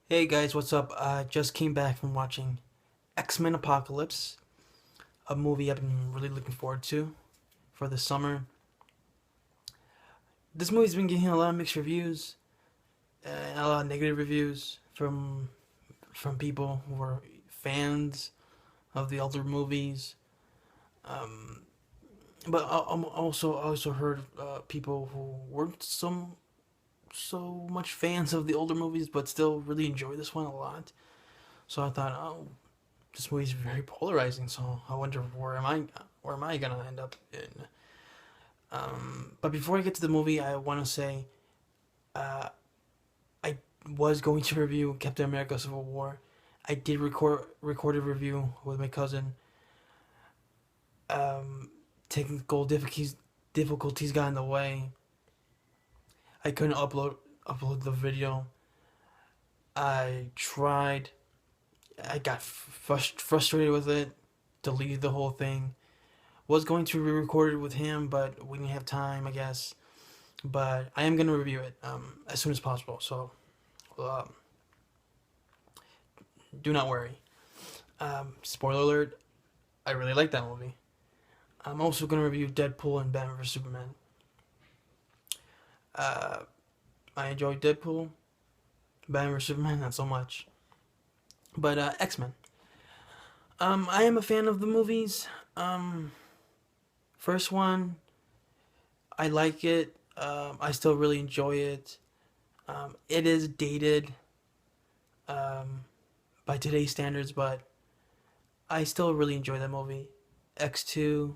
Hey guys, what's up? I just came back from watching X-Men Apocalypse, a movie I've been really looking forward to for the summer. This movie's been getting a lot of mixed reviews, and a lot of negative reviews from people who are fans of the older movies. Um, but I'm also heard people who weren't so much fans of the older movies, but still really enjoy this one a lot. So I thought, this movie's very polarizing. So I wonder where am I gonna end up in? But before I get to the movie, I want to say uh, I was going to review Captain America: Civil War. I did record a review with my cousin. Um, Technical difficulties got in the way. I couldn't upload the video. I tried. I got frustrated with it. Deleted the whole thing. Was going to re-record it with him, but we didn't have time, I guess. But I am gonna review it as soon as possible. So um, do not worry. Spoiler alert: I really like that movie. I'm also gonna review Deadpool and Batman vs Superman. Uh, I enjoyed Deadpool, Batman vs Superman, not so much. But X Men. I am a fan of the movies. Um, First one, I like it. I still really enjoy it. It is dated um, by today's standards, but I still really enjoy that movie. X2,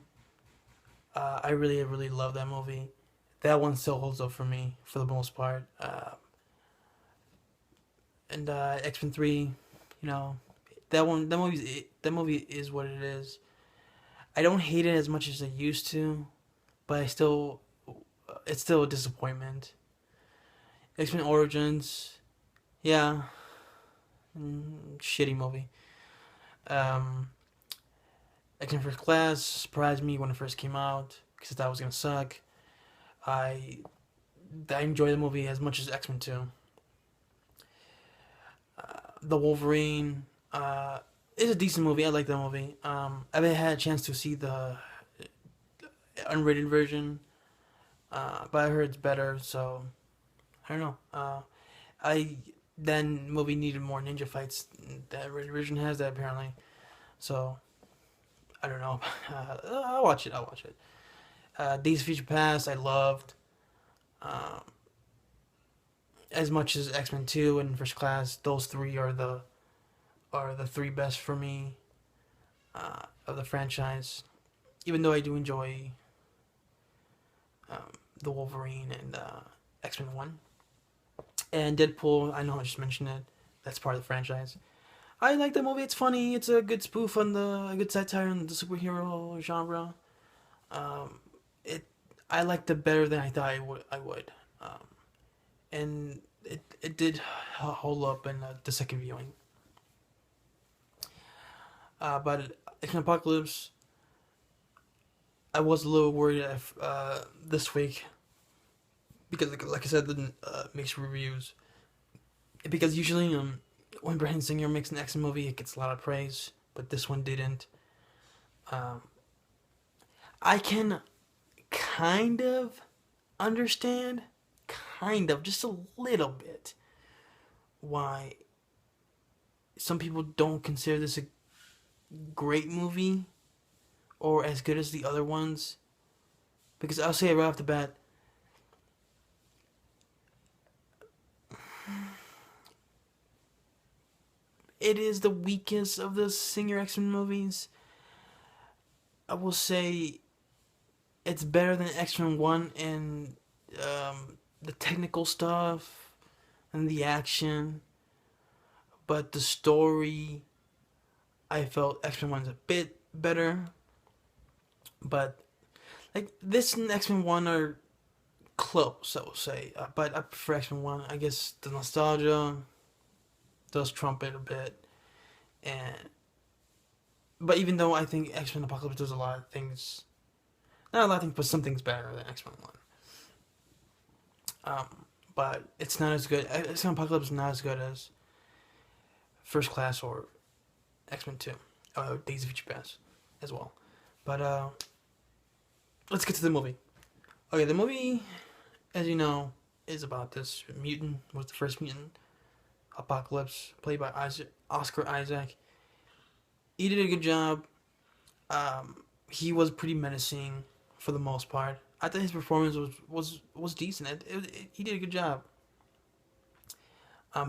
I really love that movie. That one still holds up for me for the most part. And X Men 3, you know, that movie is what it is. I don't hate it as much as I used to, but it's still a disappointment. X Men Origins, yeah, shitty movie. Um, X Men First Class surprised me when it first came out because I thought it was gonna suck. I I enjoy the movie as much as X Men Two. The Wolverine is a decent movie. I like that movie. I haven't had a chance to see the unrated version, but I heard it's better. So I don't know. I Then movie needed more ninja fights. That rated version has that apparently. So I don't know. I'll watch it. I'll watch it. Days of Future Past, I loved. Um, as much as X Men Two and First Class, those three are the three best for me of the franchise. Even though I do enjoy the Wolverine and X Men One and Deadpool, I know I just mentioned it. That's part of the franchise. I like the movie. It's funny. It's a good spoof on a good satire on the superhero genre. Um, it I liked it better than I thought I would. And it did hold up in the second viewing. But in Apocalypse, I was a little worried if, this week because, like I said, the mixed reviews. Because usually, when Brandon Singer makes an action movie, it gets a lot of praise, but this one didn't. Um, I can kind of understand, just a little bit, why some people don't consider this a great movie or as good as the other ones. Because I'll say it right off the bat, it is the weakest of the Singer X Men movies. I will say it's better than X Men 1 in the technical stuff and the action, but the story, I felt X Men 1's a bit better. But like this and X Men 1 are close, I will say. But I prefer X Men 1. I guess the nostalgia does trump it a bit. And but even though I think X Men Apocalypse does a lot of things, not a lot of things, but some things better than X Men One. But it's not as good. X Men Apocalypse is not as good as First Class or X-Men 2, Days of Future Past as well. But let's get to the movie. Okay, the movie, as you know, is about this mutant. Was the first mutant, Apocalypse, played by Oscar Isaac. He did a good job. He was pretty menacing for the most part. I thought his performance was decent. He did a good job.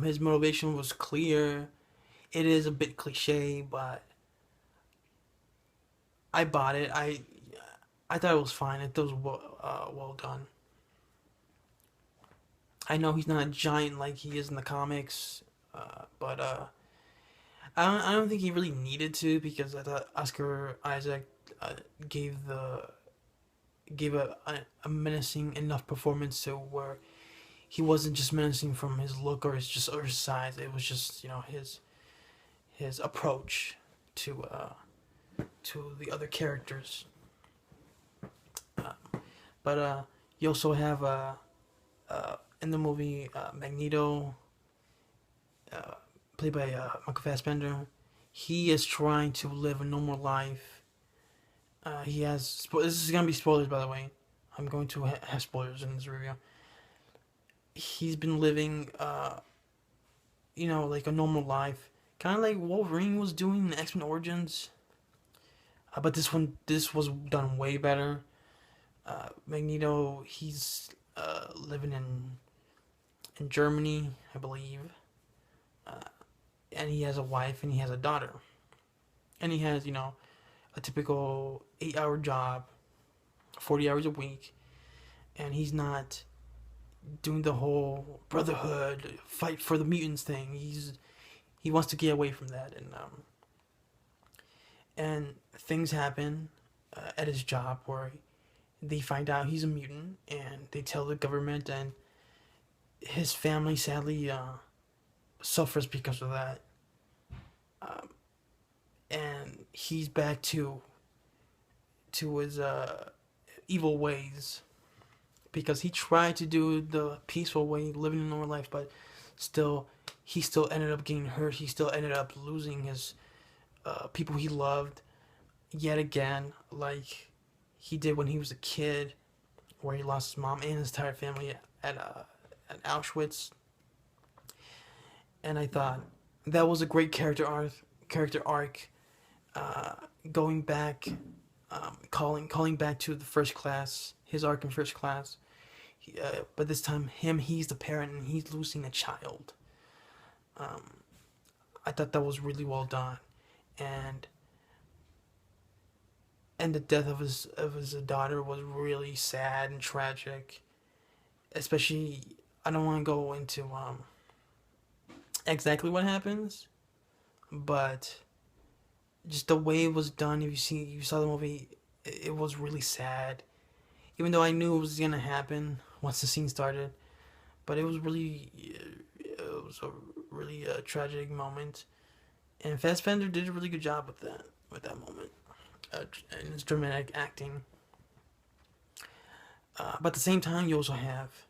His motivation was clear. It is a bit cliche, but I bought it. I thought it was fine. It was well done. I know he's not a giant like he is in the comics, but I don't think he really needed to, because I thought Oscar Isaac uh, gave the gave a menacing enough performance to where he wasn't just menacing from his look or his size. It was just, his approach to the other characters. But you also have in the movie Magneto, uh, played by Michael Fassbender. He is trying to live a normal life. He has. This is gonna be spoilers, by the way. I'm going to have spoilers in this review. He's been living, like a normal life, kind of like Wolverine was doing in X Men Origins. But this was done way better. Magneto, he's living in Germany, I believe, and he has a wife and he has a daughter, and he has a typical 8-hour job, 40 hours a week, and he's not doing the whole brotherhood fight for the mutants thing. He wants to get away from that, and things happen at his job where they find out he's a mutant, and they tell the government, and his family sadly suffers because of that. And he's back to his evil ways, because he tried to do the peaceful way, living a normal life, but he still ended up getting hurt. He still ended up losing his people he loved yet again, like he did when he was a kid, where he lost his mom and his entire family at Auschwitz. And I thought that was a great character arc, going back, calling back to the First Class, his arc in First Class. But this time, he's the parent and he's losing a child. I thought that was really well done, and the death of his daughter was really sad and tragic. Especially, I don't want to go into exactly what happens, but just the way it was done. If you saw the movie, it was really sad. Even though I knew it was gonna happen once the scene started, but it was a really tragic moment, and Fassbender did a really good job with that moment, and his dramatic acting. But at the same time, you also have,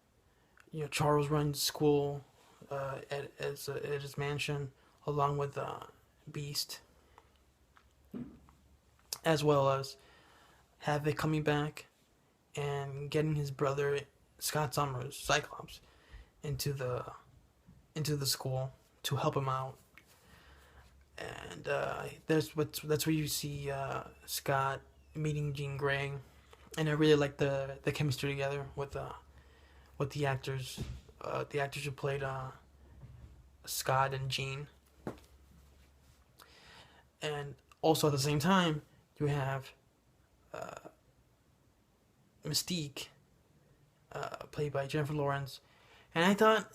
Charles running school at his mansion, along with Beast, as well as Havoc coming back and getting his brother Scott Summers, Cyclops, into the school to help him out. And that's where you see Scott meeting Jean Grey, and I really like the chemistry together with the actors, who played Scott and Jean. And also at the same time, you have Mystique, played by Jennifer Lawrence. And I thought,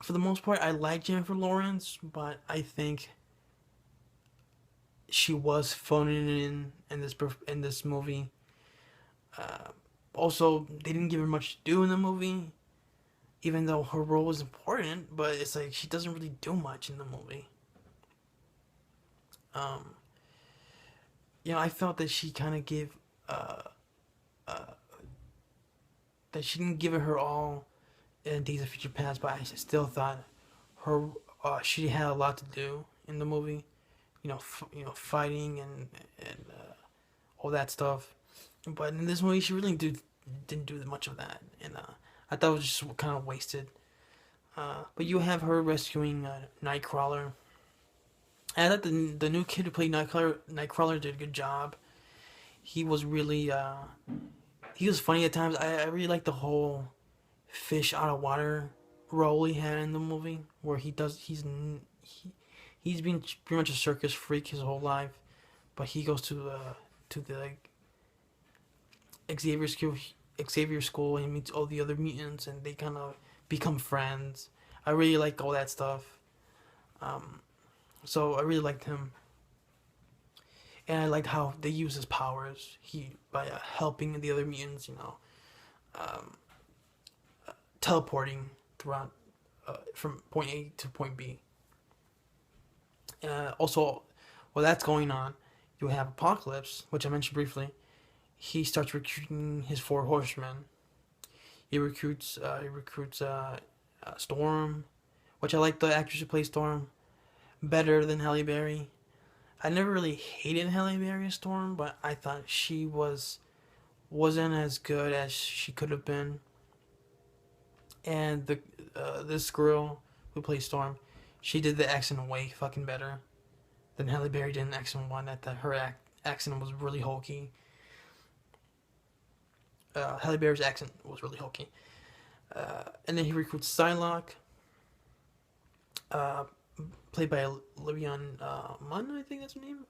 for the most part, I like Jennifer Lawrence, but I think she was phoning it in this movie. Also, they didn't give her much to do in the movie, even though her role was important. But it's like she doesn't really do much in the movie. I felt that she kind of gave that she didn't give it her all in Days of Future Past, but I still thought her she had a lot to do in the movie. Fighting and all that stuff. But in this movie, she really didn't do much of that, and I thought it was just kind of wasted. But you have her rescuing Nightcrawler. And I thought the new kid who played Nightcrawler did a good job. He was really he was funny at times. I really like the whole fish out of water role he had in the movie, where he's been pretty much a circus freak his whole life, but he goes to the Xavier school. Xavier school, and he meets all the other mutants, and they kind of become friends. I really like all that stuff. Um, so I really liked him, and I liked how they use his powers. He by helping the other mutants, um, teleporting throughout from point A to point B. Also, while that's going on, you have Apocalypse, which I mentioned briefly. He starts recruiting his four horsemen. He recruits Storm, which I like the actress who plays Storm better than Halle Berry. I never really hated Halle Berry as Storm, but I thought she wasn't as good as she could have been. And the this girl who plays Storm, she did the accent way fucking better than Halle Berry did in X-Men 1. Her accent was really hokey. Halle Berry's accent was really hokey. And then he recruits Psylocke, uh, played by Olivia Munn, I think that's her name.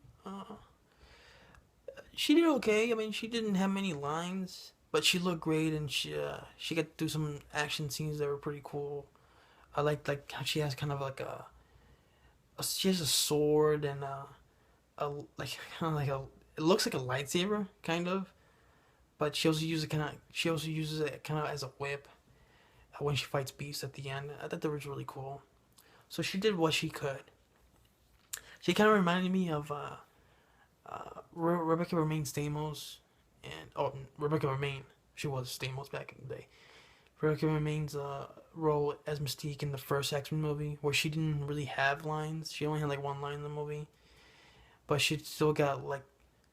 She did okay. I mean, she didn't have many lines, but she looked great, and she got to do some action scenes that were pretty cool. I like how she has kind of like she has a sword and a like kind of like a it looks like a lightsaber kind of, but she also uses it kind of as a whip when she fights Beast at the end. I thought that was really cool. So she did what she could. She kind of reminded me of Rebecca Romaine Stamos, and Rebecca Romaine. She was Stamos back in the day. Rebecca Romaine's role as Mystique in the first X-Men movie, where she didn't really have lines. She only had like one line in the movie, but she still got like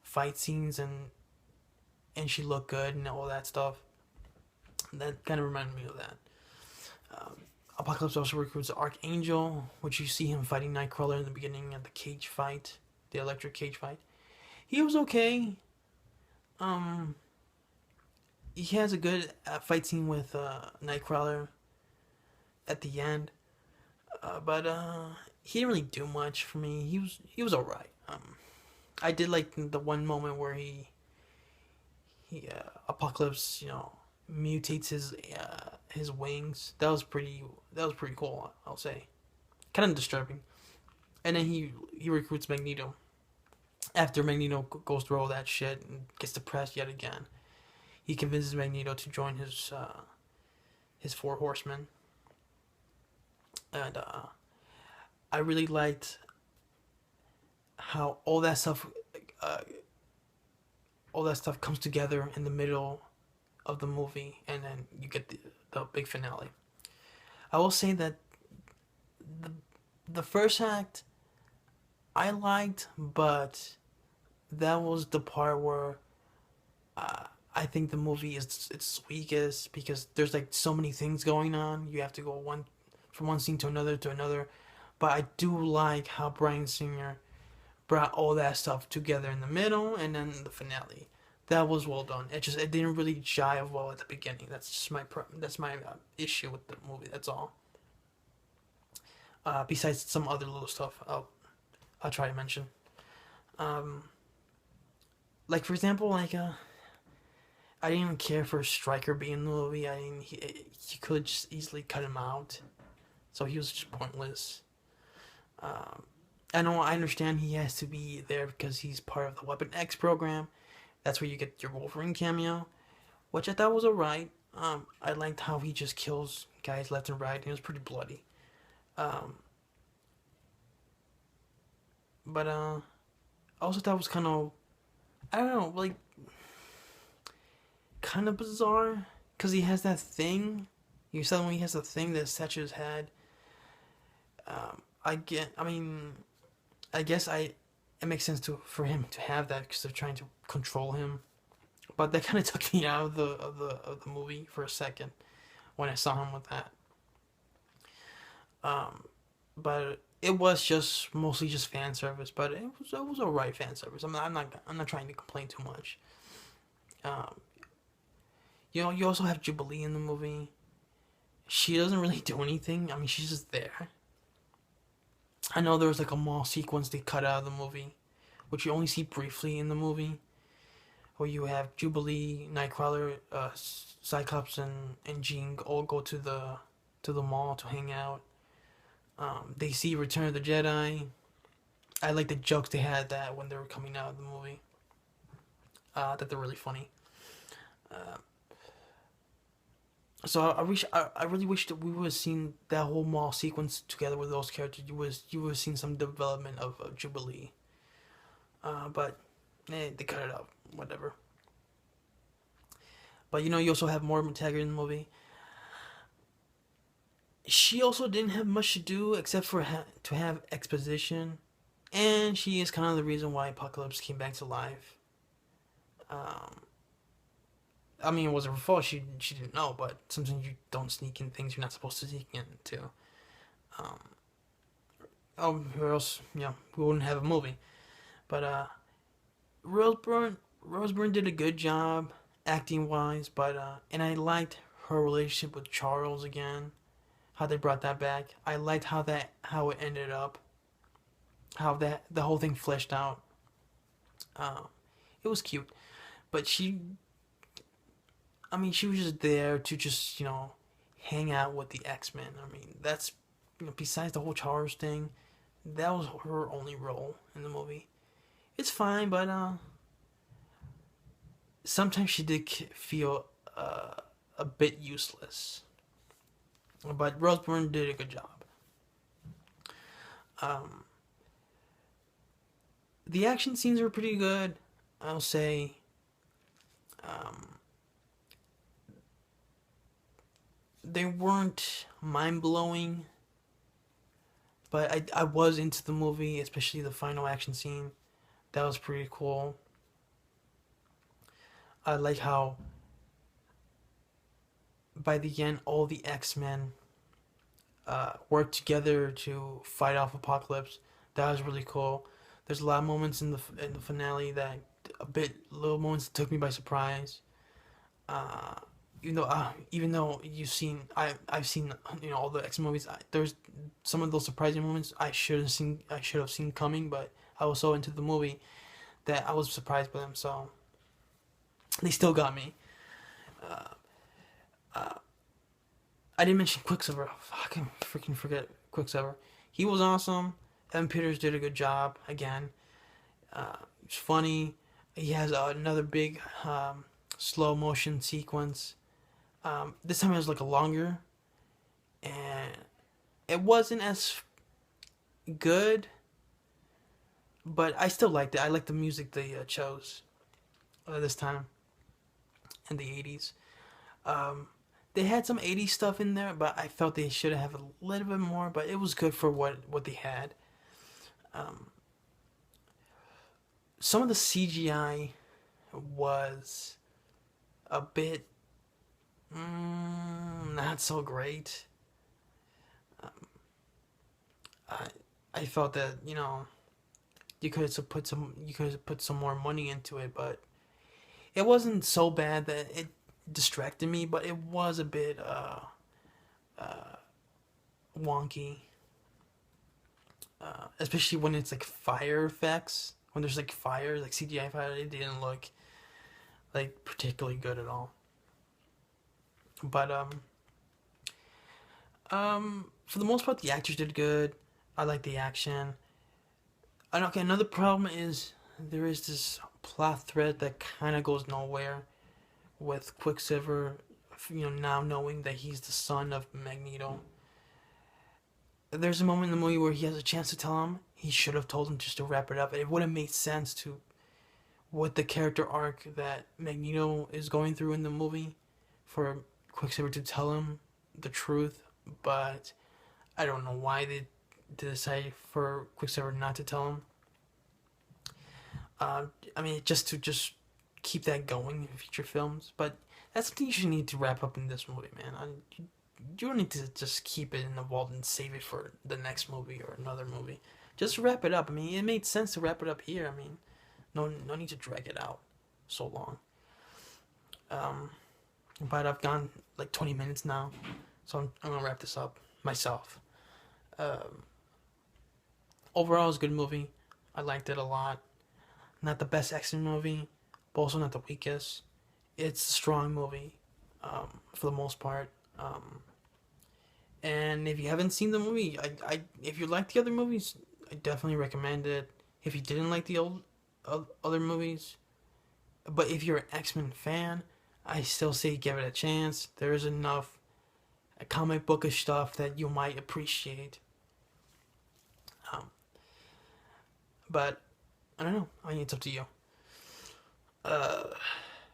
fight scenes and she looked good and all that stuff. That kind of reminded me of that. Um, Apocalypse also recruits Archangel, which you see him fighting Nightcrawler in the beginning of the cage fight, the electric cage fight. He was okay. Um, he has a good fight scene with Nightcrawler at the end, but he didn't really do much for me. He was alright. I did like the one moment where he Apocalypse mutates his wings. That was pretty cool. I'll say, kind of disturbing. And then he recruits Magneto. After Magneto goes through all that shit and gets depressed yet again, he convinces Magneto to join his four horsemen. And I really liked how uh, all that stuff comes together in the middle of the movie, and then you get the big finale. I will say that the the first act I liked, but that was the part where I think the movie is its weakest because there's like so many things going on. You have to go from one scene to another to another. But I do like how Bryan Singer brought all that stuff together in the middle and then the finale. That was well done. It didn't really jive well at the beginning. That's just my issue with the movie. That's all. Besides some other little stuff, I'll try to mention. Um, like for example, I didn't even care for Stryker being in the movie. I mean, he could just easily cut him out, so he was just pointless. Um, I understand he has to be there because he's part of the Weapon X program. That's where you get your Wolverine cameo, which I thought was alright. I liked how he just kills guys left and right. It was pretty bloody. Um, but I also thought it was kind of, I don't know, kind of bizarre because he has that thing. You said when he has the thing that Setch's had. I get. I mean, I guess I. It makes sense to for him to have that because they're trying to control him. But that kind of took me out of the movie for a second when I saw him with that. Um, but it was just mostly just fan service. But it was alright fan service. I'm not trying to complain too much. Um, you also have Jubilee in the movie. She doesn't really do anything. I mean, she's just there. I know there was like a mall sequence they cut out of the movie, which you only see briefly in the movie, where you have Jubilee, Nightcrawler, Cyclops, and Jean all go to the mall to hang out. They see Return of the Jedi. I like the jokes they had that when they were coming out of the movie. That they're really funny. Uh, so I really wish that we would have seen that whole mall sequence together with those characters. You would have seen some development of Jubilee. But they cut it out. Whatever. But you also have Morgan Taggart in the movie. She also didn't have much to do except for to have exposition, and she is kind of the reason why Apocalypse came back to life. Um, I mean, it wasn't her fault. She didn't know, but sometimes you don't sneak in things you're not supposed to sneak into. Um, oh, or else we wouldn't have a movie. But Roseburn did a good job acting wise, but and I liked her relationship with Charles again. How they brought that back. I liked how it ended up. How that the whole thing fleshed out. Um, it was cute, but I mean, she was just there to just hang out with the X-Men. I mean, that's besides the whole Charles thing, that was her only role in the movie. It's fine, but sometimes she did feel a bit useless. But Rose Byrne did a good job. Um, the action scenes were pretty good. I'll say. Um, they weren't mind blowing, but I was into the movie, especially the final action scene. That was pretty cool. I like how by the end all the X Men worked together to fight off Apocalypse. That was really cool. There's a lot of moments in the finale that little moments that took me by surprise. Uh, even though I've seen all the X movies. There's some of those surprising moments I should have seen coming, but I was so into the movie that I was surprised by them. So they still got me. Uh, uh, I didn't mention Quicksilver. I can freaking forget Quicksilver. He was awesome. Evan Peters did a good job again. It's funny. He has another big slow motion sequence. This time it was like a longer, and it wasn't as good, but I still liked it. I liked the music they chose this time in the 80s. Um, they had some 80s stuff in there, but I felt they should have a little bit more, but it was good for what they had. Um, some of the CGI was a bit not so great. Um, I I felt that you could have put some more money into it, but it wasn't so bad that it distracted me, but it was a bit uh wonky, especially when it's like fire effects. When there's like fire, like CGI fire, it didn't look like particularly good at all. But for the most part, the actors did good. I like the action. And okay, another problem is there is this plot thread that kind of goes nowhere with Quicksilver. Now knowing that he's the son of Magneto. There's a moment in the movie where he has a chance to tell him. He should have told him just to wrap it up. It would have made sense to what the character arc that Magneto is going through in the movie for Quicksilver to tell him the truth, but I don't know why they decided for Quicksilver not to tell him. I mean, just keep that going in future films, but that's something you should need to wrap up in this movie, man. You don't need to just keep it in the vault and save it for the next movie or another movie. Just wrap it up. I mean, it made sense to wrap it up here. I mean, no need to drag it out so long. But I've gone like 20 minutes now, so I'm gonna wrap this up myself. Overall, it's a good movie. I liked it a lot. Not the best action movie, but also not the weakest. It's a strong movie, for the most part. And if you haven't seen the movie, if you like the other movies, I definitely recommend it. If you didn't like the other movies, but if you're an X-Men fan, I still say give it a chance. There is enough comic bookish stuff that you might appreciate. But I don't know. I mean, it's up to you.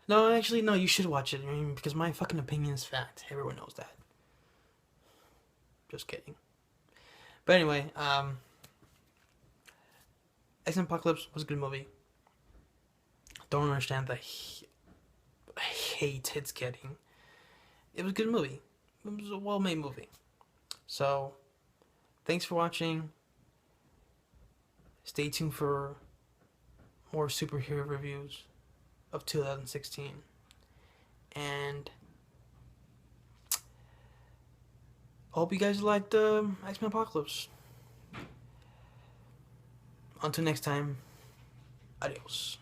No, actually, no. You should watch it. I mean, because my fucking opinion is fact. Everyone knows that. Just kidding. But anyway, X-Men Apocalypse was a good movie. Don't understand the hate it's getting. It was a good movie. It was a well-made movie. So, thanks for watching. Stay tuned for more superhero reviews of 2016. And hope you guys liked X-Men Apocalypse. Until next time, adios.